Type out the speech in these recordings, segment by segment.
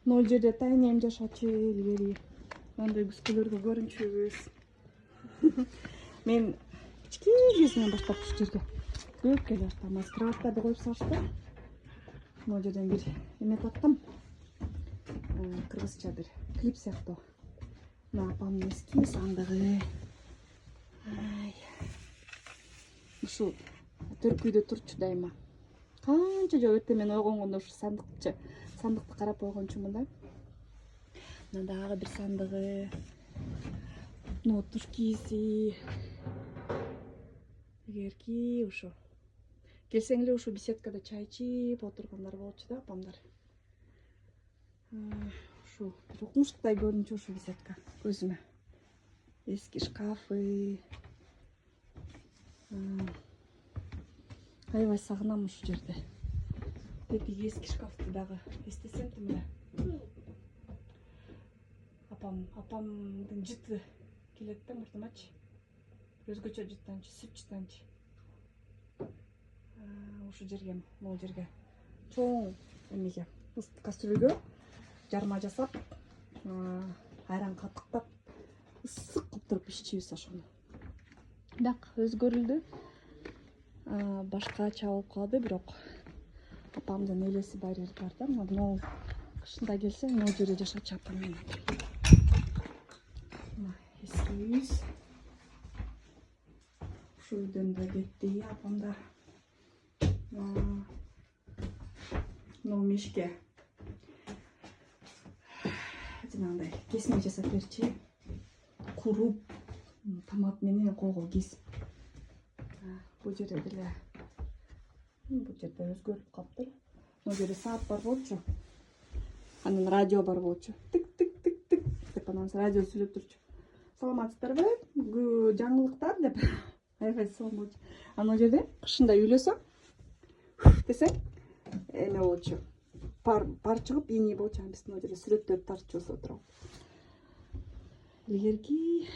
Могул жерде тайнем жашачу илгери. Андай күскөлөргө көрүнчүбүз. Мен кички кезинен баштап ушул жерге көп келе баштам. Скрафтарды коюп салышты. Могул жерден бир эме таптым. Кыргызча бир клип сыяктуу. Мына апамдын эски сандыгы. Ушул төркүйдө турчу дайыма. Канча жолу эртең мен ойгонгондо ушу сандыкты карап койгончумун да. Мына дагы бир сандыгы. Ноут туркиси. Эгерки ушу келсең эле ушу беседкада чай ичип отургандар болчу да апамдар. Ушу бир укмуштуктай көрүнчү ушу беседка көзүмө. Эски шкафы. Аябай сагынам ушул жерде. Тетиги эски шкафты дагы эстесем тим эле. Апамдын жыты келет да мурдумачы. Өзгөчө жыттанчы, сүт жыттанчы. Ушул жерге, могул жерге чоң эмеге, кастрюльгө жарма жасап, айран катыктап, ысык кылып туруп иччибиз ошону. Бак өзгөрүлдү. Башкача болуп калды, бирок апамдын элеси баары бар да. Могул кышында келсең, могул жерде жашачу апам менен. Эски үйүбүз. Ушул үйдөн да кетти апамдар. Мына мешке жанагындай кесме жасап берчи. Куруп, томат менен койго кесип. Бул жерде деле өзгөрүп калыптыр. Могул жерде саат бар болчу. Анан радио бар болчу. Тик-тик-тик-тик деп анан радио сүйлөп турчу. Саламатсыздарбы? Жаңылыктар деп. Аябай сонун болчу. Анан жерде кышында үйлөсөм десең эме болчу. Пар чыгып ини болчу. Биздин могул жерде сүрөттөрдү тартчубуз отуруп. Илгерки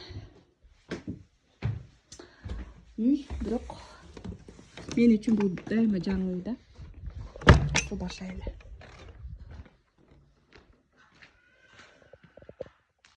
үй, бирок мен үчүн бул дайыма жаңы үй да. Башайлы.